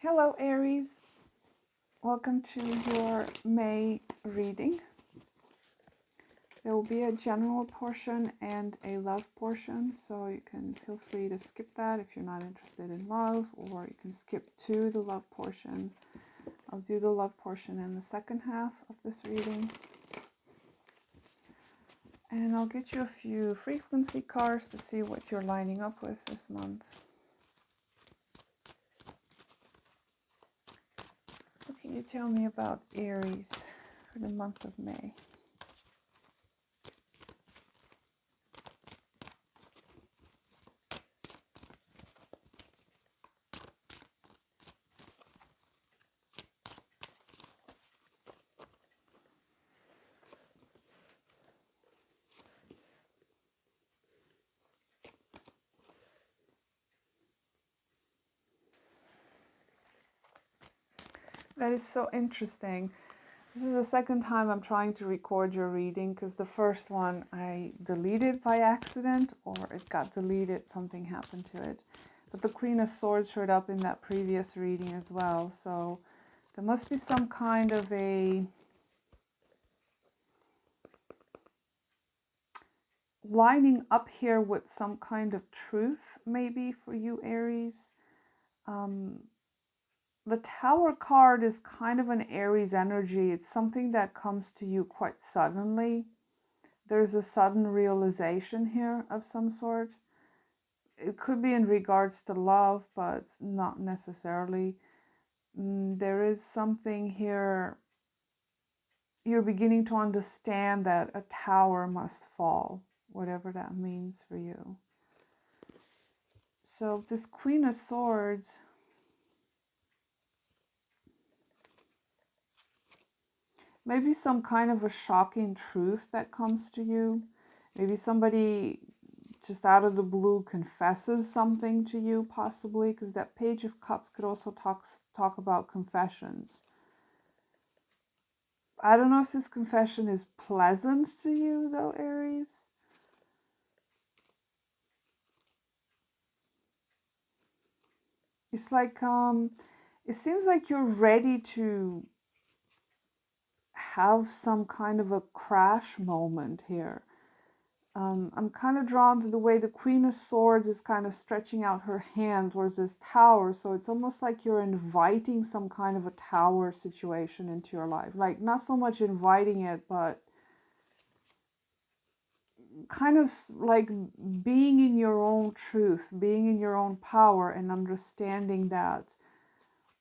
Hello Aries, welcome to your May reading. There will be a general portion and a love portion, so you can feel free to skip that if you're not interested in love, or you can skip to the love portion. I'll do the love portion in the second half of this reading. And I'll get you a few frequency cards to see what you're lining up with this month. What can you tell me about Aries for the month of May? That is so interesting. This is the second time I'm trying to record your reading, because the first one I deleted by accident, or it got deleted, something happened to it. But the Queen of Swords showed up in that previous reading as well. So there must be some kind of a lining up here with some kind of truth, maybe for you, Aries. The Tower card is kind of an Aries energy. It's something that comes to you quite suddenly. There's a sudden realization here of some sort. It could be in regards to love, but not necessarily. There is something here. You're beginning to understand that a tower must fall, whatever that means for you. So this Queen of Swords, maybe some kind of a shocking truth that comes to you. Maybe somebody just out of the blue confesses something to you, possibly, because that Page of Cups could also talk about confessions. I don't know if this confession is pleasant to you, though, Aries. It's like, it seems like you're ready to have some kind of a crash moment here. I'm kind of drawn to the way the Queen of Swords is kind of stretching out her hand towards this tower. So it's almost like you're inviting some kind of a tower situation into your life. Like, not so much inviting it, but kind of like being in your own truth, being in your own power, and understanding that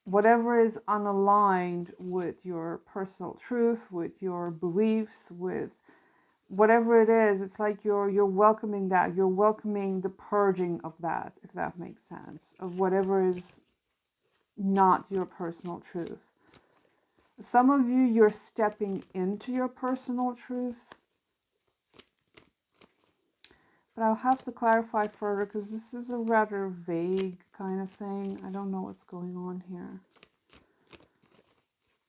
whatever is unaligned with your personal truth, with your beliefs, with whatever it is, it's like you're welcoming that. You're welcoming the purging of that, if that makes sense, of whatever is not your personal truth. Some of you, you're stepping into your personal truth. But I'll have to clarify further, because this is a rather vague kind of thing. I don't know what's going on here.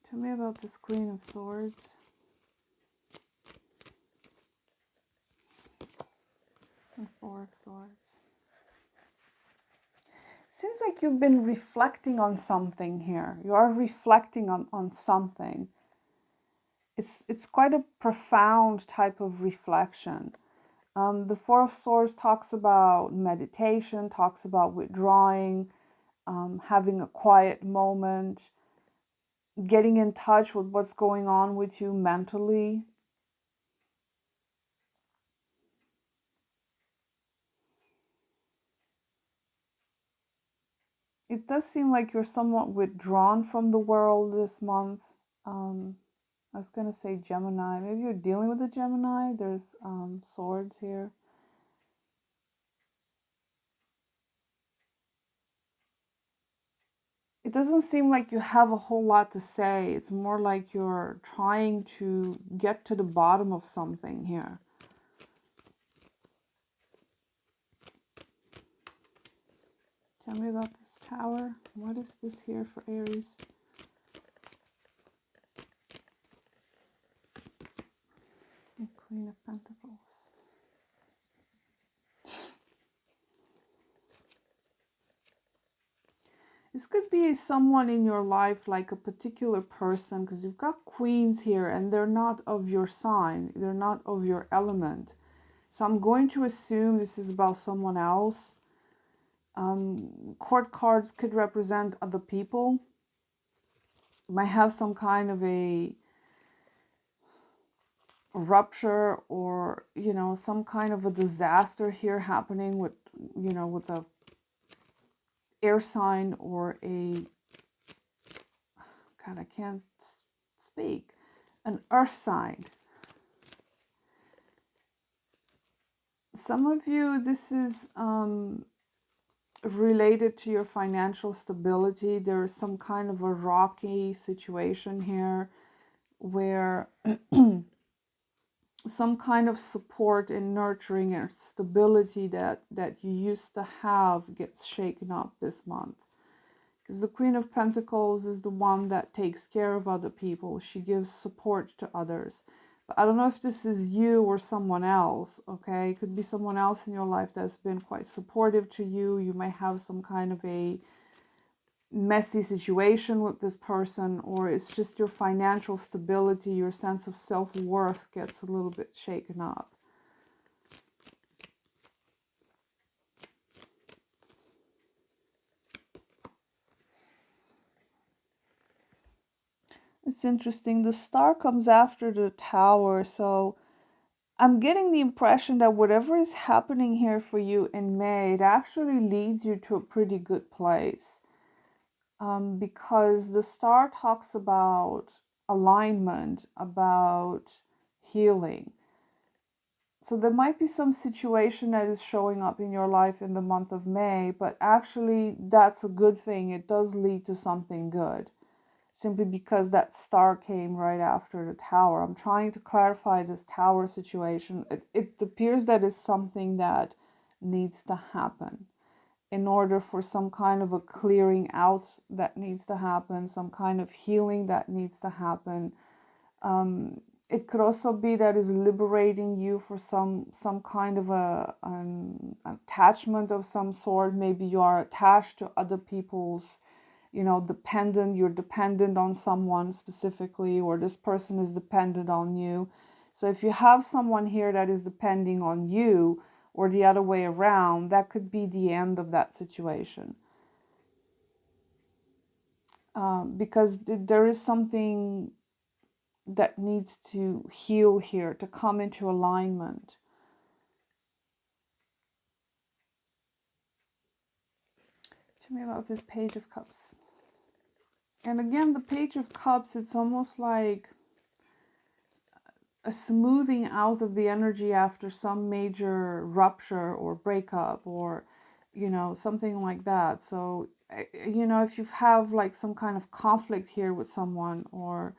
Tell me about this Queen of Swords. And Four of Swords. Seems like you've been reflecting on something here. You are reflecting on something. It's quite a profound type of reflection. The Four of Swords talks about meditation, talks about withdrawing, having a quiet moment, getting in touch with what's going on with you mentally. It does seem like you're somewhat withdrawn from the world this month. I was going to say Gemini. Maybe you're dealing with a Gemini. There's swords here. It doesn't seem like you have a whole lot to say. It's more like you're trying to get to the bottom of something here. Tell me about this tower. What is this here for Aries? The Queen of Pentacles. This could be someone in your life, like a particular person, because you've got queens here and they're not of your sign. They're not of your element. So I'm going to assume this is about someone else. Court cards could represent other people. You might have some kind of a rupture, or some kind of a disaster here happening with with a air sign, or a, God, I can't speak, an earth sign. Some of you, this is related to your financial stability. There's some kind of a rocky situation here where some kind of support and nurturing and stability that you used to have gets shaken up this month. Because the Queen of Pentacles is the one that takes care of other people. She gives support to others. But I don't know if this is you or someone else, okay? It could be someone else in your life that's been quite supportive to you. You might have some kind of a messy situation with this person, or it's just your financial stability, your sense of self-worth gets a little bit shaken up. It's interesting. The star comes after the tower, so I'm getting the impression that whatever is happening here for you in May, it actually leads you to a pretty good place. Because the star talks about alignment, about healing. So there might be some situation that is showing up in your life in the month of May, but actually that's a good thing. It does lead to something good, simply because that star came right after the tower. I'm trying to clarify this tower situation. It appears that it's something that needs to happen in order for some kind of a clearing out that needs to happen, some kind of healing that needs to happen. It could also be that is liberating you for some kind of an attachment of some sort. Maybe you are attached to other people's, you're dependent on someone specifically, or this person is dependent on you. So if you have someone here that is depending on you, or the other way around, that could be the end of that situation. Because there is something that needs to heal here, to come into alignment. Tell me about this Page of Cups. And again, the Page of Cups, it's almost like a smoothing out of the energy after some major rupture or breakup, or something like that. So if you have like some kind of conflict here with someone, or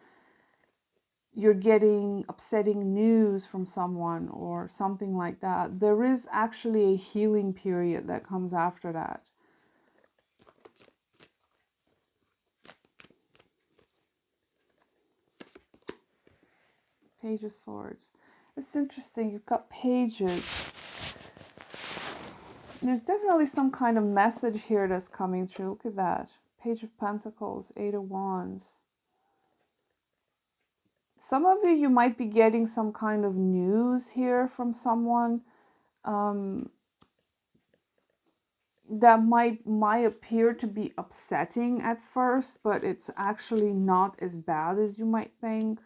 you're getting upsetting news from someone or something like that, there is actually a healing period that comes after that. Page of Swords. It's interesting. You've got pages. There's definitely some kind of message here that's coming through. Look at that. Page of Pentacles, Eight of Wands. Some of you might be getting some kind of news here from someone that might appear to be upsetting at first, but it's actually not as bad as you might think.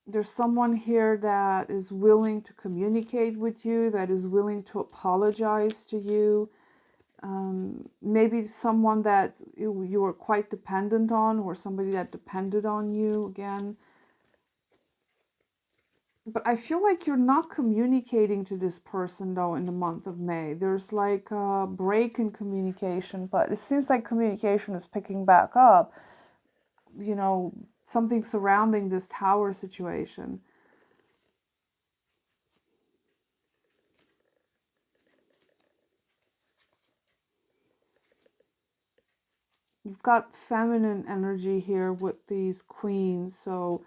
There's someone here that is willing to communicate with you, that is willing to apologize to you. Maybe someone that you were quite dependent on, or somebody that depended on you again. But I feel like you're not communicating to this person, though, in the month of May. There's like a break in communication, but it seems like communication is picking back up. Something surrounding this tower situation. You've got feminine energy here with these queens, so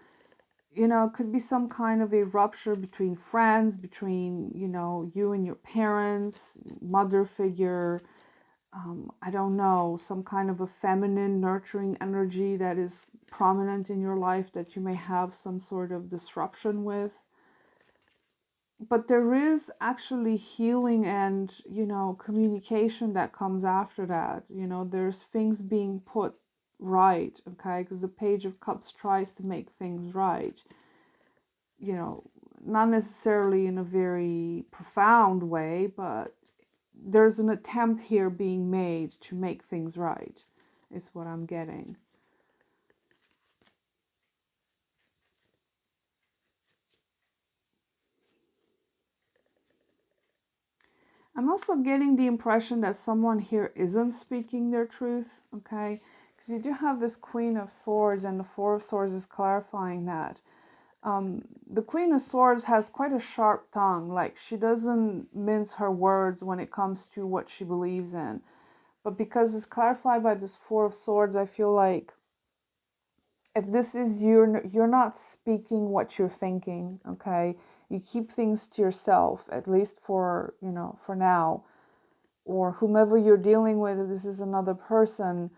you know, it could be some kind of a rupture between friends, between, you know, you and your parents, mother figure. I don't know, some kind of a feminine nurturing energy that is prominent in your life that you may have some sort of disruption with. But there is actually healing and, you know, communication that comes after that. You know, there's things being put right, okay? Because the Page of Cups tries to make things right. You know, not necessarily in a very profound way, but there's an attempt here being made to make things right, is what I'm getting. I'm also getting the impression that someone here isn't speaking their truth, okay? Because you do have this Queen of Swords, and the Four of Swords is clarifying that. The Queen of Swords has quite a sharp tongue. Like, she doesn't mince her words when it comes to what she believes in. But because it's clarified by this Four of Swords, I feel like if this is you, you're not speaking what you're thinking, okay? You keep things to yourself, at least for, you know, for now. Or whomever you're dealing with, if this is another person,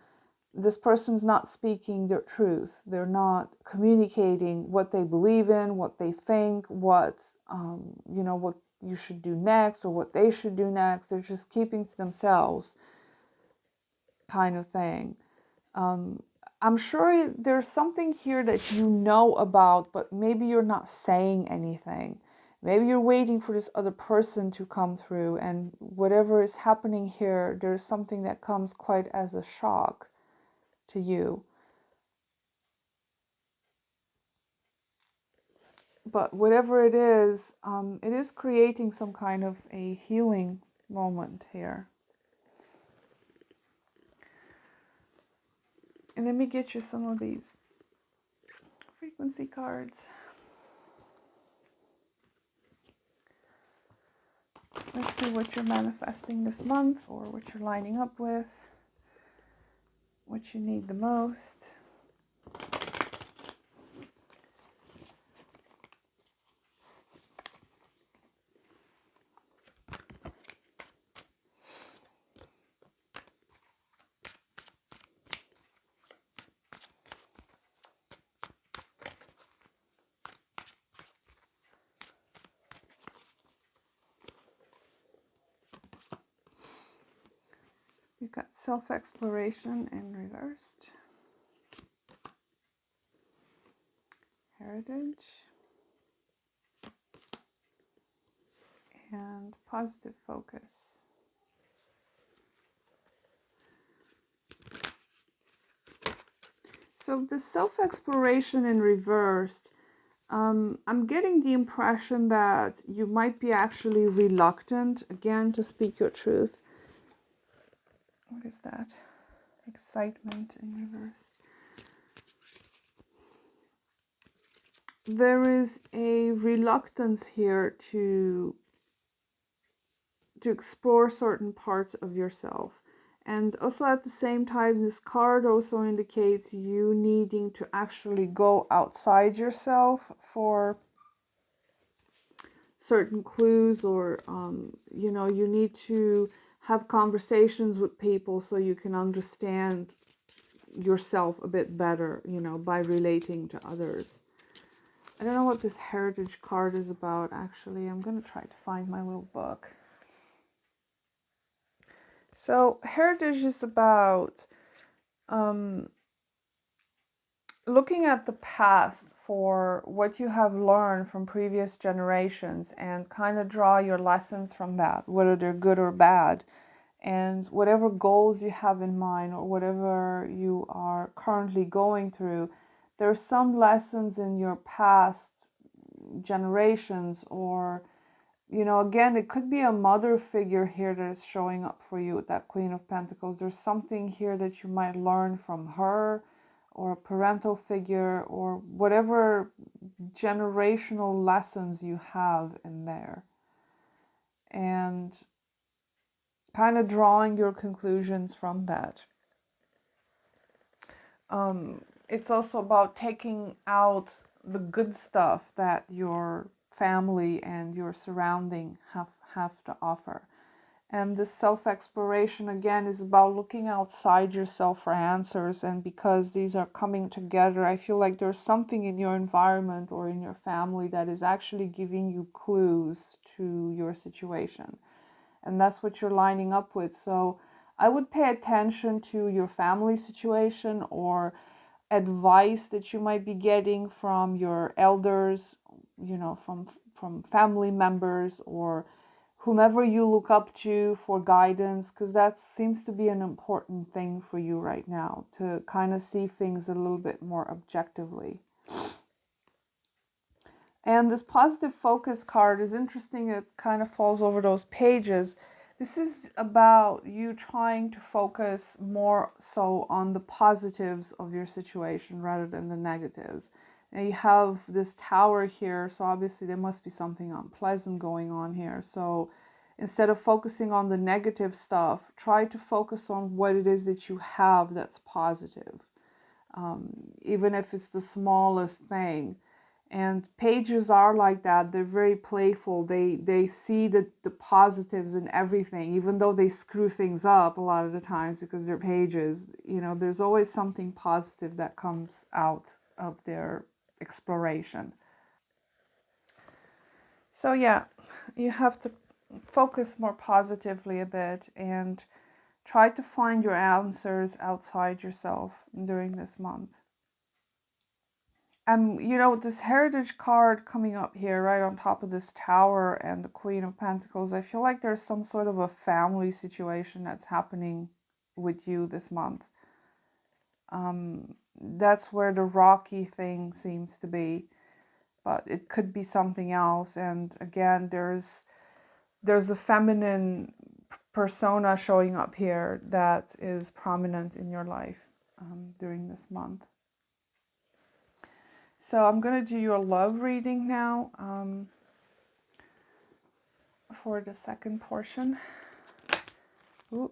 this person's not speaking their truth. They're not communicating what they believe in, what they think, what, you know, what you should do next or what they should do next. They're just keeping to themselves, kind of thing. I'm sure there's something here that you know about, but maybe you're not saying anything. Maybe you're waiting for this other person to come through, and whatever is happening here, there's something that comes quite as a shock to you. But whatever it is creating some kind of a healing moment here. And let me get you some of these frequency cards. Let's see what you're manifesting this month, or what you're lining up with, what you need the most. You've got self-exploration in reversed, heritage, and positive focus. So the self-exploration in reversed, I'm getting the impression that you might be actually reluctant, again, to speak your truth. What is that? Excitement in reversed. There is a reluctance here to explore certain parts of yourself. And also at the same time, this card also indicates you needing to actually go outside yourself for certain clues, or, you know, you need to have conversations with people so you can understand yourself a bit better, you know, by relating to others. I don't know what this heritage card is about, actually. I'm going to try to find my little book. So heritage is about looking at the past for what you have learned from previous generations and kind of draw your lessons from that, whether they're good or bad. And whatever goals you have in mind, or whatever you are currently going through, there's some lessons in your past generations, or, you know, again, it could be a mother figure here that is showing up for you with that Queen of Pentacles. There's something here that you might learn from her, or a parental figure, or whatever generational lessons you have in there. And kind of drawing your conclusions from that. It's also about taking out the good stuff that your family and your surrounding have to offer. And this self-exploration, again, is about looking outside yourself for answers. And because these are coming together, I feel like there's something in your environment or in your family that is actually giving you clues to your situation. And that's what you're lining up with. So I would pay attention to your family situation or advice that you might be getting from your elders, from family members or whomever you look up to for guidance, because that seems to be an important thing for you right now, to kind of see things a little bit more objectively. And this positive focus card is interesting. It kind of falls over those pages. This is about you trying to focus more so on the positives of your situation rather than the negatives. And you have this tower here, so obviously there must be something unpleasant going on here. So instead of focusing on the negative stuff, try to focus on what it is that you have that's positive, even if it's the smallest thing. And pages are like that. They're very playful. They see the positives in everything, even though they screw things up a lot of the times because they're pages. There's always something positive that comes out of their exploration. So yeah, you have to focus more positively a bit and try to find your answers outside yourself during this month. This heritage card coming up here right on top of this tower and the Queen of Pentacles, I feel like there's some sort of a family situation that's happening with you this month. That's where the rocky thing seems to be, but it could be something else. And again, there's a feminine persona showing up here that is prominent in your life during this month. So I'm going to do your love reading now for the second portion. Ooh.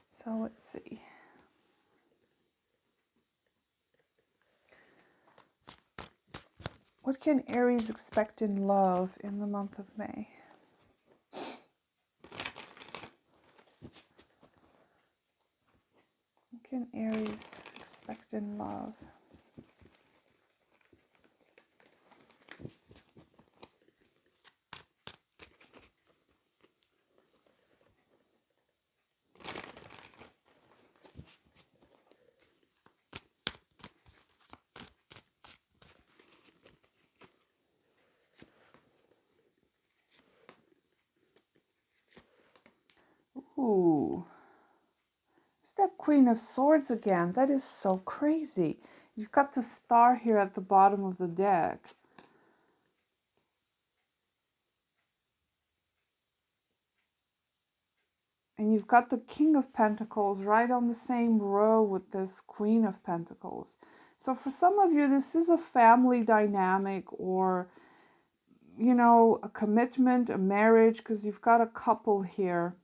So let's see. What can Aries expect in love in the month of May? What can Aries expect in love? Ooh. It's that Queen of Swords again. That is so crazy. You've got the star here at the bottom of the deck. And you've got the King of Pentacles right on the same row with this Queen of Pentacles. So for some of you, this is a family dynamic or, a commitment, a marriage, because you've got a couple here.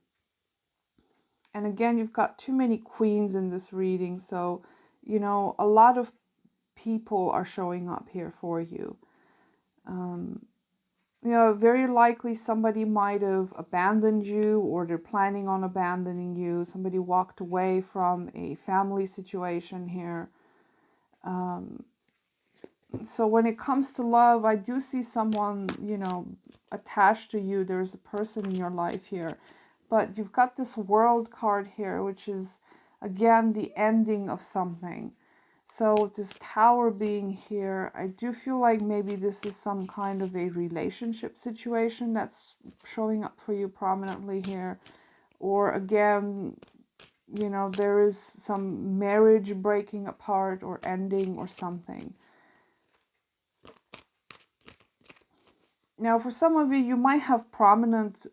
And again, you've got too many queens in this reading. So, a lot of people are showing up here for you. Very likely somebody might have abandoned you or they're planning on abandoning you. Somebody walked away from a family situation here. So when it comes to love, I do see someone, attached to you. There's a person in your life here. But you've got this World card here, which is, again, the ending of something. So this Tower being here, I do feel like maybe this is some kind of a relationship situation that's showing up for you prominently here. Or again, there is some marriage breaking apart or ending or something. Now, for some of you, you might have prominent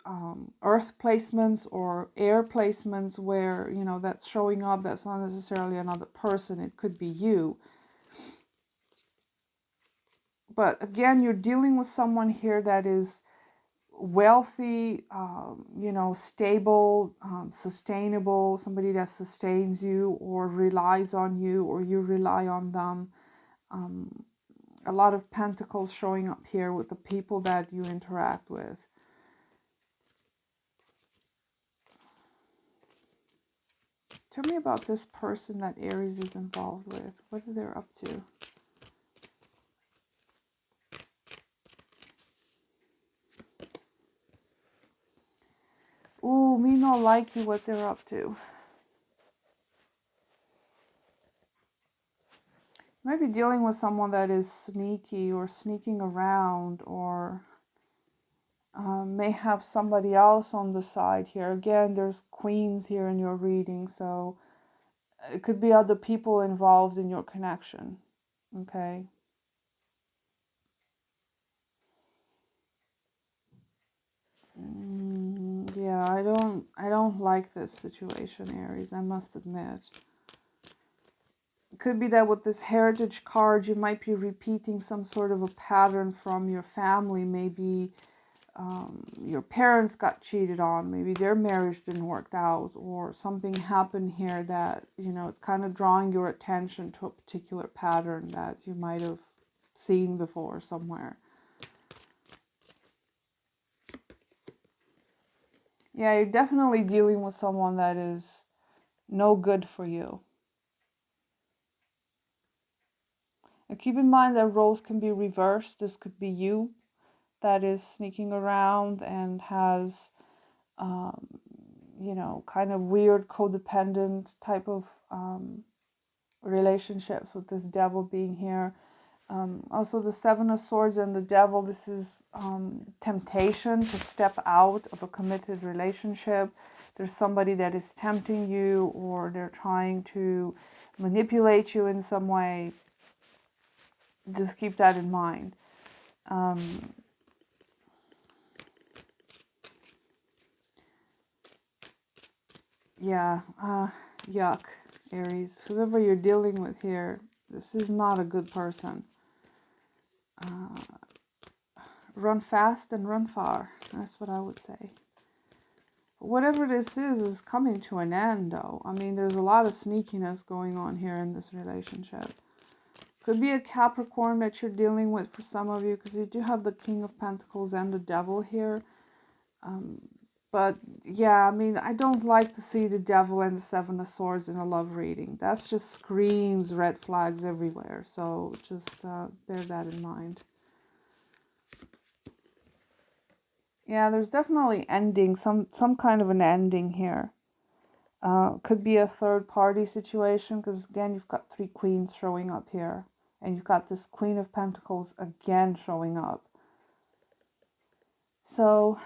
earth placements or air placements where, that's showing up. That's not necessarily another person. It could be you. But again, you're dealing with someone here that is wealthy, stable, sustainable, somebody that sustains you or relies on you or you rely on them. A lot of pentacles showing up here with the people that you interact with. Tell me about this person that Aries is involved with. What are they up to? Ooh, me not like you what they're up to. You might be dealing with someone that is sneaky or sneaking around, or may have somebody else on the side here. Again, there's queens here in your reading, so it could be other people involved in your connection. Okay. Yeah, I don't like this situation, Aries, I must admit. It could be that with this heritage card, you might be repeating some sort of a pattern from your family. Maybe your parents got cheated on. Maybe their marriage didn't work out, or something happened here that, you know, it's kind of drawing your attention to a particular pattern that you might have seen before somewhere. Yeah, you're definitely dealing with someone that is no good for you. And keep in mind that roles can be reversed. This could be you that is sneaking around and has, you know, kind of weird codependent type of relationships with this devil being here. Also, the Seven of Swords and the devil, this is temptation to step out of a committed relationship. There's somebody that is tempting you, or they're trying to manipulate you in some way. Just keep that in mind. Yeah, yuck, Aries. Whoever you're dealing with here, this is not a good person. Run fast and run far. That's what I would say. Whatever this is coming to an end, though. I mean, there's a lot of sneakiness going on here in this relationship. Could be a Capricorn that you're dealing with for some of you, because you do have the King of Pentacles and the Devil here. But yeah, I mean, I don't like to see the Devil and the Seven of Swords in a love reading. That's just screams red flags everywhere. So just bear that in mind. Yeah, there's definitely ending, some kind of an ending here. Could be a third party situation, because again, you've got three queens showing up here. And you've got this Queen of Pentacles again showing up. So,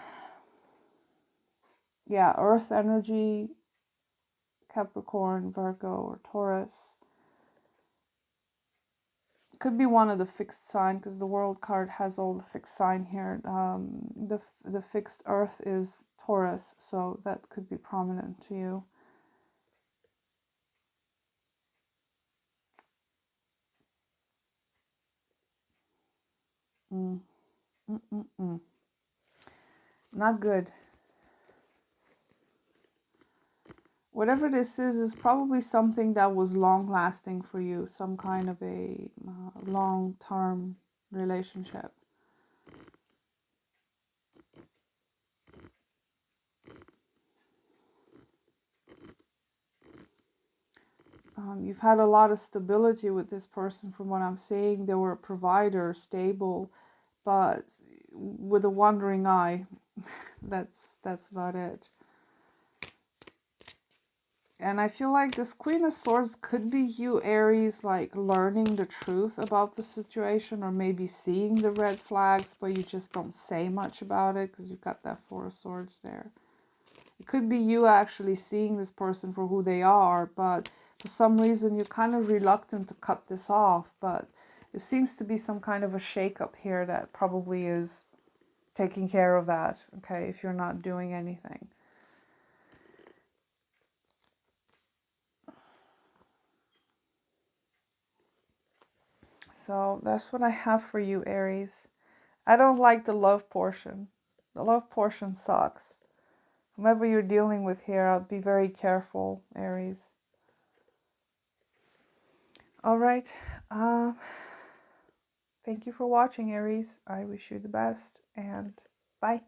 yeah, Earth energy, Capricorn, Virgo, or Taurus. Could be one of the fixed sign, because the World card has all the fixed sign here. The fixed Earth is Taurus, so that could be prominent to you. Not good. Whatever this is probably something that was long-lasting for you, some kind of a long-term relationship. You've had a lot of stability with this person from what I'm seeing. They were a provider, stable, but with a wandering eye. That's about it. And I feel like this Queen of Swords could be you, Aries, like learning the truth about the situation, or maybe seeing the red flags, but you just don't say much about it because you've got that Four of Swords there. It could be you actually seeing this person for who they are, but for some reason you're kind of reluctant to cut this off. But it seems to be some kind of a shakeup here that probably is taking care of that, okay, if you're not doing anything. So that's what I have for you, Aries. I don't like the love portion. The love portion sucks. Whomever you're dealing with here, I'll be very careful, Aries. All right. Thank you for watching, Aries. I wish you the best, and bye.